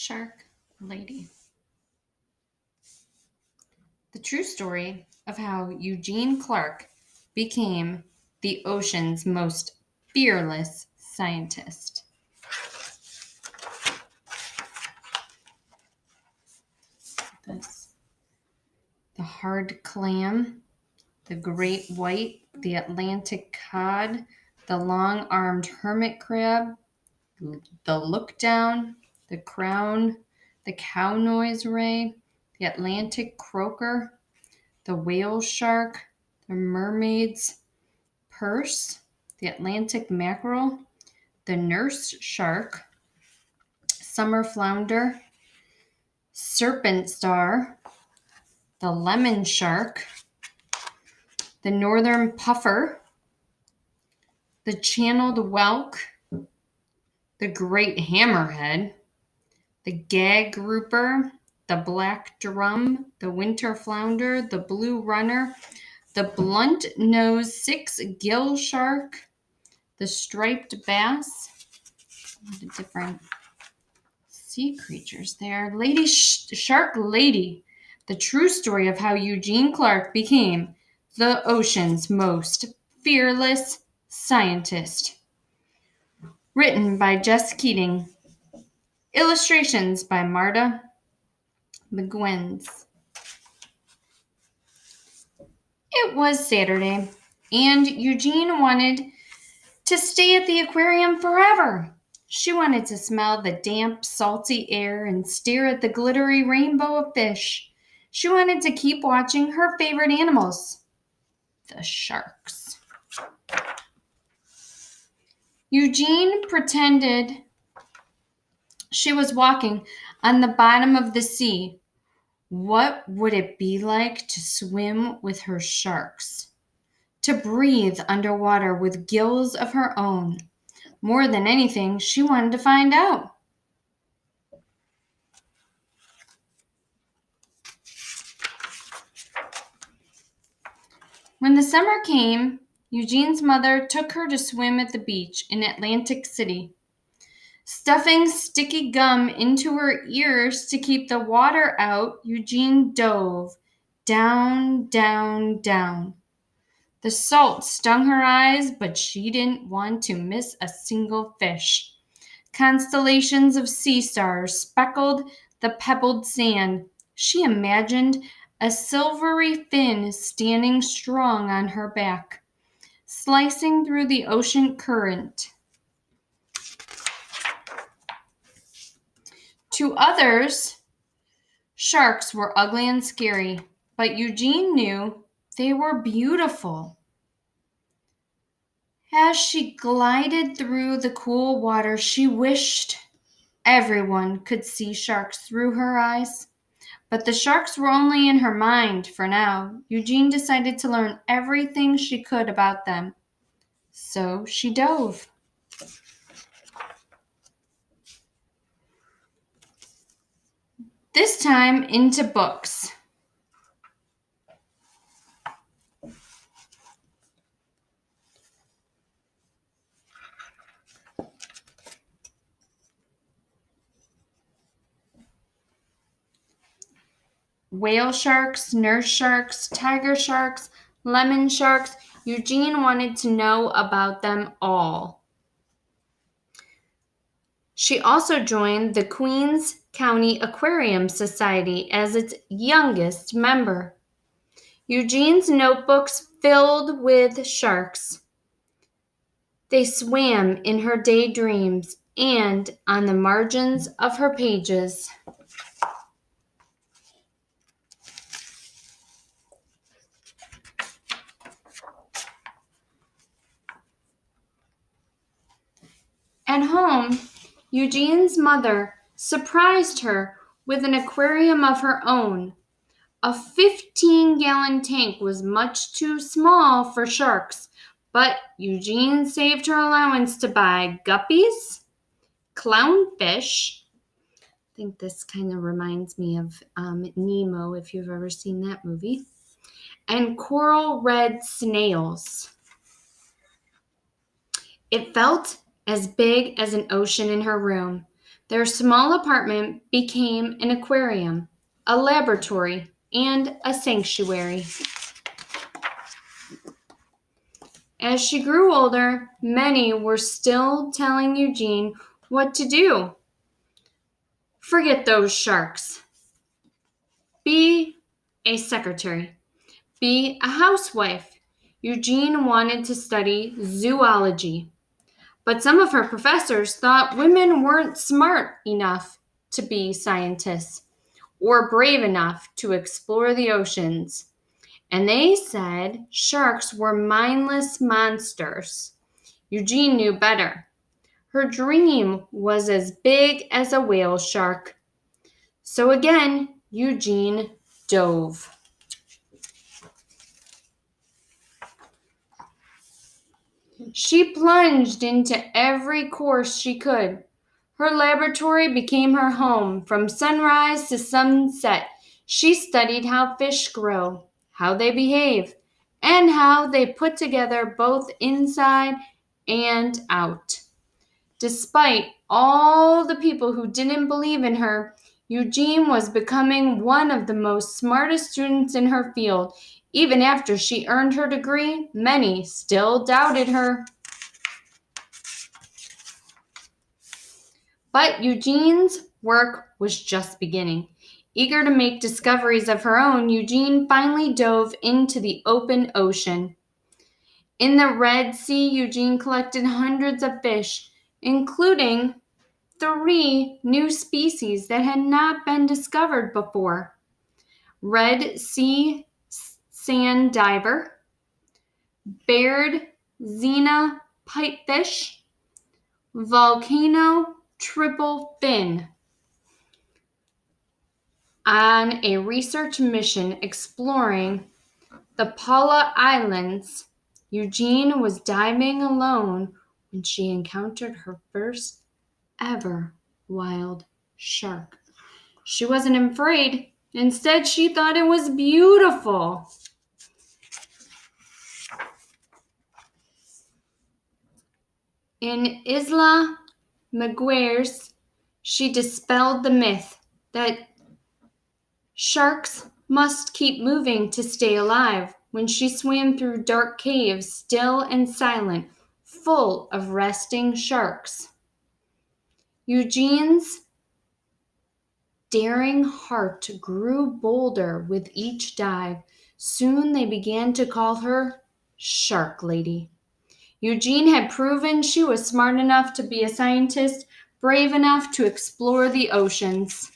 Shark Lady. The true story of how Eugene Clark became the ocean's most fearless scientist. The hard clam, the great white, the Atlantic cod, the long-armed hermit crab, the look down, the crown, the cow noise ray, the Atlantic croaker, the whale shark, the mermaid's purse, the Atlantic mackerel, the nurse shark, summer flounder, serpent star, the lemon shark, the northern puffer, the channeled whelk, the great hammerhead, the gag grouper, the black drum, the winter flounder, the blue runner, the blunt-nosed six-gill shark, the striped bass, a lot of different sea creatures there. Shark Lady, the true story of how Eugene Clark became the ocean's most fearless scientist. Written by Jess Keating. Illustrations by Marta McGuinness. It was Saturday, and Eugene wanted to stay at the aquarium forever. She wanted to smell the damp, salty air and stare at the glittery rainbow of fish. She wanted to keep watching her favorite animals, the sharks. Eugene pretended she was walking on the bottom of the sea. What would it be like to swim with her sharks? To breathe underwater with gills of her own? More than anything, she wanted to find out. When the summer came, Eugene's mother took her to swim at the beach in Atlantic City. Stuffing sticky gum into her ears to keep the water out, Eugene dove down, down, down. The salt stung her eyes, but she didn't want to miss a single fish. Constellations of sea stars speckled the pebbled sand. She imagined a silvery fin standing strong on her back, slicing through the ocean current. To others, sharks were ugly and scary, but Eugene knew they were beautiful. As she glided through the cool water, she wished everyone could see sharks through her eyes. But the sharks were only in her mind for now. Eugene decided to learn everything she could about them. So she dove. This time into books. Whale sharks, nurse sharks, tiger sharks, lemon sharks. Eugene wanted to know about them all. She also joined the Queens County Aquarium Society as its youngest member. Eugene's notebooks filled with sharks. They swam in her daydreams and on the margins of her pages. At home, Eugene's mother surprised her with an aquarium of her own. A 15-gallon tank was much too small for sharks, but Eugene saved her allowance to buy guppies, clownfish. I think this kind of reminds me of Nemo, if you've ever seen that movie, and coral red snails. It felt as big as an ocean in her room, Their small apartment became an aquarium, a laboratory, and a sanctuary. As she grew older, many were still telling Eugene what to do. Forget those sharks. Be a secretary. Be a housewife. Eugene wanted to study zoology, but some of her professors thought women weren't smart enough to be scientists or brave enough to explore the oceans. And they said sharks were mindless monsters. Eugene knew better. Her dream was as big as a whale shark. So again, Eugene dove. She plunged into every course she could. Her laboratory became her home. From sunrise to sunset, she studied how fish grow, how they behave, and how they put together both inside and out. Despite all the people who didn't believe in her, Eugene was becoming one of the most smartest students in her field. Even after she earned her degree, many still doubted her. But Eugene's work was just beginning. Eager to make discoveries of her own, Eugene finally dove into the open ocean. In the Red Sea, Eugene collected hundreds of fish, including 3 new species that had not been discovered before: Red Sea sand diver, Baird Xena pipefish, volcano triple fin. On a research mission exploring the Paula Islands, Eugene was diving alone when she encountered her first ever wild shark. She wasn't afraid. Instead, she thought it was beautiful. In Isla Mujeres, she dispelled the myth that sharks must keep moving to stay alive. When she swam through dark caves, still and silent, full of resting sharks, Eugene's daring heart grew bolder with each dive. Soon they began to call her Shark Lady. Eugene had proven she was smart enough to be a scientist, brave enough to explore the oceans.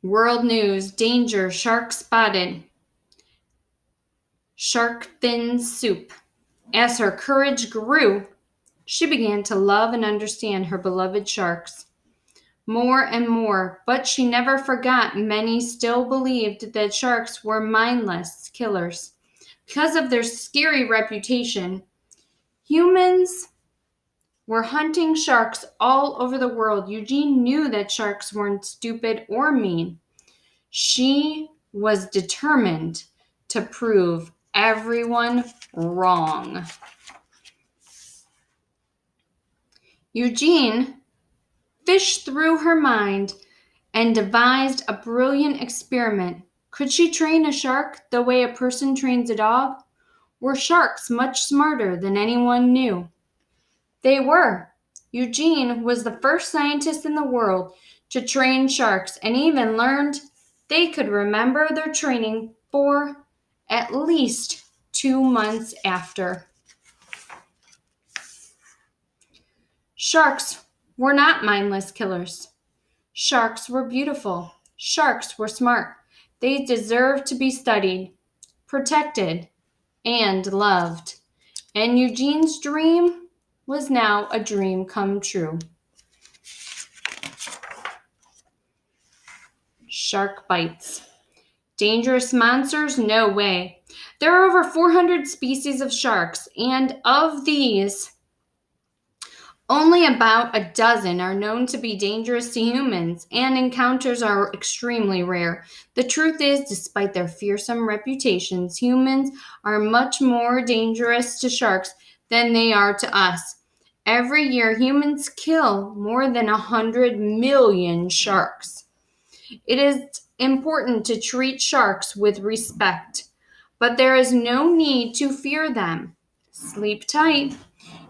World news: danger, shark spotted. Shark fin soup. As her courage grew, she began to love and understand her beloved sharks more and more, but she never forgot many still believed that sharks were mindless killers. Because of their scary reputation, humans were hunting sharks all over the world. Eugene knew that sharks weren't stupid or mean. She was determined to prove everyone wrong. Eugene fished through her mind and devised a brilliant experiment. Could she train a shark the way a person trains a dog? Were sharks much smarter than anyone knew? They were. Eugene was the first scientist in the world to train sharks, and even learned they could remember their training for at least 2 months after. Sharks were not mindless killers. Sharks were beautiful. Sharks were smart. They deserved to be studied, protected, and loved. And Eugene's dream was now a dream come true. Shark bites. Dangerous monsters? No way. There are over 400 species of sharks, and of these, Only about a dozen are known to be dangerous to humans, and encounters are extremely rare. The truth is, despite their fearsome reputations, humans are much more dangerous to sharks than they are to us. Every year, humans kill more than 100 million sharks. It is important to treat sharks with respect, but there is no need to fear them. Sleep tight.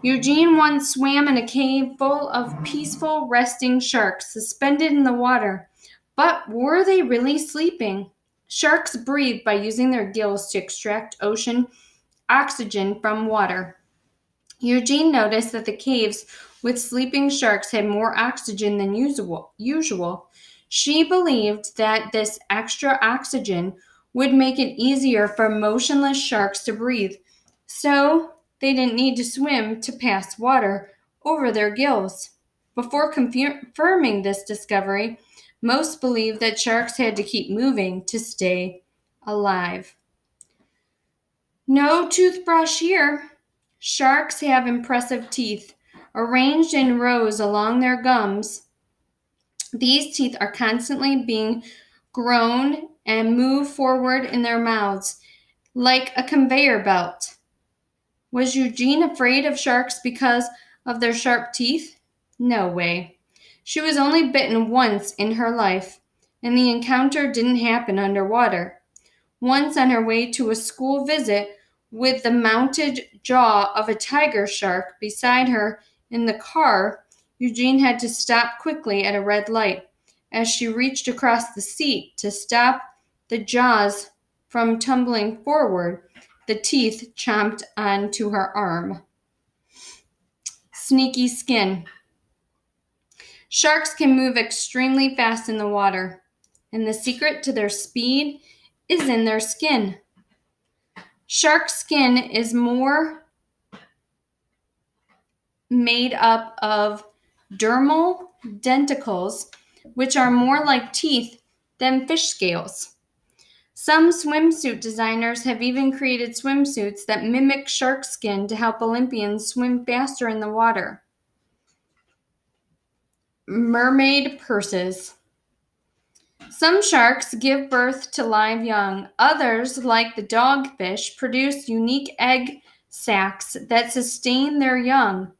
Eugene once swam in a cave full of peaceful, resting sharks suspended in the water. But were they really sleeping? Sharks breathe by using their gills to extract ocean oxygen from water. Eugene noticed that the caves with sleeping sharks had more oxygen than usual. She believed that this extra oxygen would make it easier for motionless sharks to breathe, so they didn't need to swim to pass water over their gills. Before confirming this discovery, most believed that sharks had to keep moving to stay alive. No toothbrush here. Sharks have impressive teeth, arranged in rows along their gums. These teeth are constantly being grown and move forward in their mouths like a conveyor belt. Was Eugene afraid of sharks because of their sharp teeth? No way. She was only bitten once in her life, and the encounter didn't happen underwater. Once on her way to a school visit with the mounted jaw of a tiger shark beside her in the car, Eugene had to stop quickly at a red light. As she reached across the seat to stop the jaws from tumbling forward, the teeth chomped onto her arm. Sneaky skin. Sharks can move extremely fast in the water, and the secret to their speed is in their skin. Shark skin is more made up of dermal denticles, which are more like teeth than fish scales. Some swimsuit designers have even created swimsuits that mimic shark skin to help Olympians swim faster in the water. Mermaid purses. Some sharks give birth to live young. Others, like the dogfish, produce unique egg sacs that sustain their young.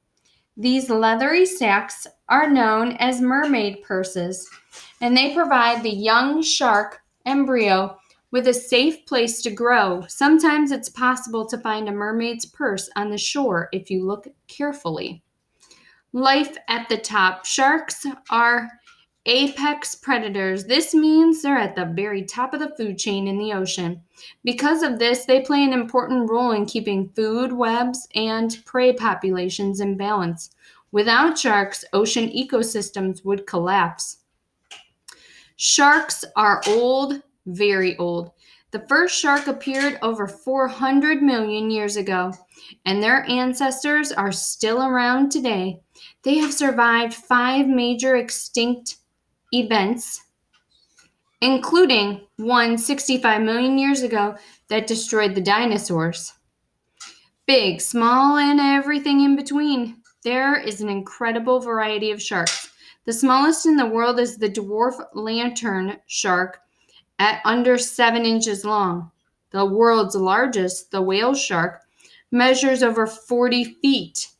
These leathery sacs are known as mermaid purses, and they provide the young shark embryo with a safe place to grow. Sometimes it's possible to find a mermaid's purse on the shore if you look carefully. Life at the top. Sharks are apex predators. This means they're at the very top of the food chain in the ocean. Because of this, they play an important role in keeping food webs and prey populations in balance. Without sharks, ocean ecosystems would collapse. Sharks are old, very old. The first shark appeared over 400 million years ago, and their ancestors are still around today. They have survived 5 major extinct events, including one 65 million years ago that destroyed the dinosaurs. Big, small, and everything in between. There is an incredible variety of sharks. The smallest in the world is the dwarf lantern shark at under 7 inches long. The world's largest, the whale shark, measures over 40 feet.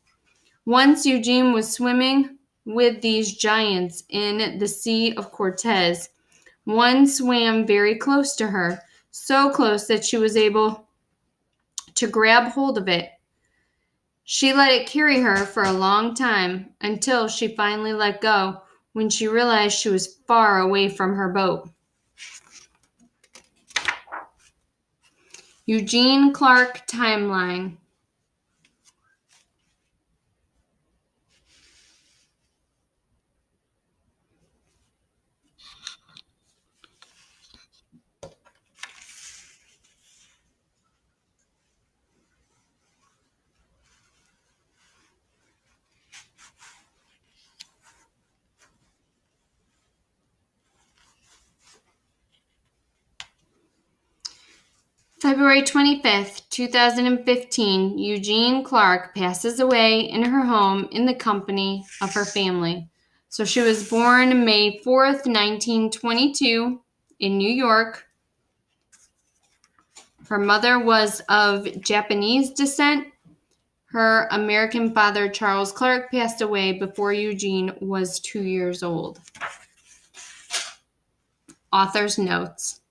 Once Eugene was swimming with these giants in the Sea of Cortez. One swam very close to her, so close that she was able to grab hold of it. She let it carry her for a long time until she finally let go when she realized she was far away from her boat. Eugene Clark timeline. February 25th, 2015, Eugene Clark passes away in her home in the company of her family. So she was born May 4th, 1922 in New York. Her mother was of Japanese descent. Her American father, Charles Clark, passed away before Eugene was 2 years old. Author's notes.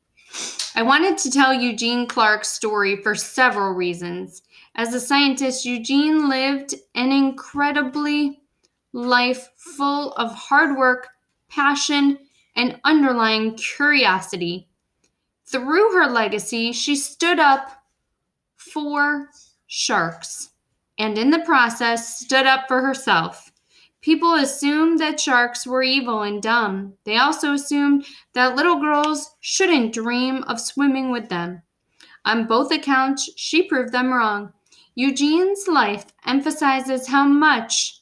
I wanted to tell Eugene Clark's story for several reasons. As a scientist, Eugene lived an incredibly life full of hard work, passion, and underlying curiosity. Through her legacy, she stood up for sharks, and in the process, stood up for herself. People assumed that sharks were evil and dumb. They also assumed that little girls shouldn't dream of swimming with them. On both accounts, she proved them wrong. Eugene's life emphasizes how much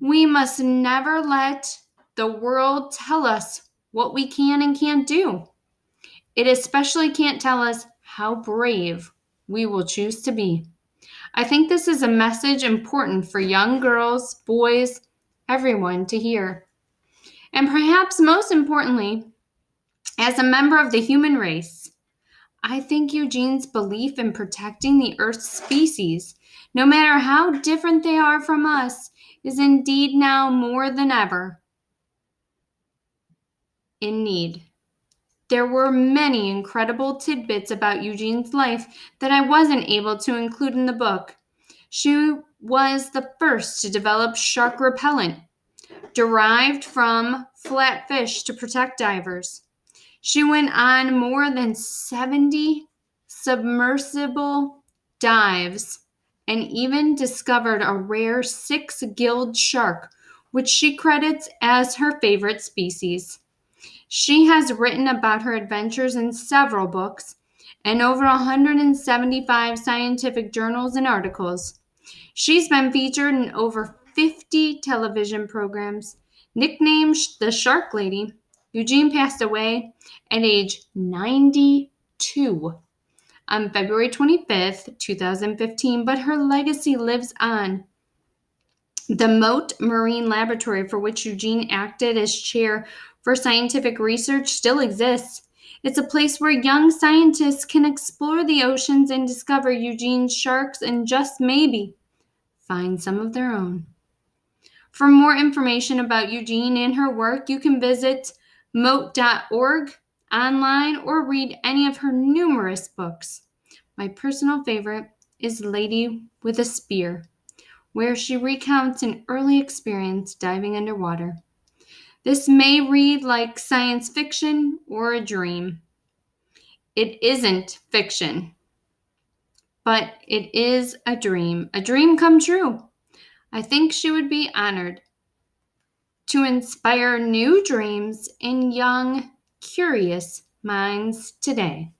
we must never let the world tell us what we can and can't do. It especially can't tell us how brave we will choose to be. I think this is a message important for young girls, boys, everyone to hear. And perhaps most importantly, as a member of the human race, I think Eugene's belief in protecting the Earth's species, no matter how different they are from us, is indeed now more than ever in need. There were many incredible tidbits about Eugene's life that I wasn't able to include in the book. She was the first to develop shark repellent, derived from flatfish to protect divers. She went on more than 70 submersible dives and even discovered a rare six-gilled shark, which she credits as her favorite species. She has written about her adventures in several books and over 175 scientific journals and articles. She's been featured in over 50 television programs. Nicknamed the Shark Lady, Eugene passed away at age 92 on February 25th, 2015, but her legacy lives on. The Moat Marine Laboratory, for which Eugene acted as chair for scientific research, still exists. It's a place where young scientists can explore the oceans and discover Eugene's sharks and just maybe find some of their own. For more information about Eugene and her work, you can visit moat.org online or read any of her numerous books. My personal favorite is Lady with a Spear, where she recounts an early experience diving underwater. This may read like science fiction or a dream. It isn't fiction, but it is a dream come true. I think she would be honored to inspire new dreams in young, curious minds today.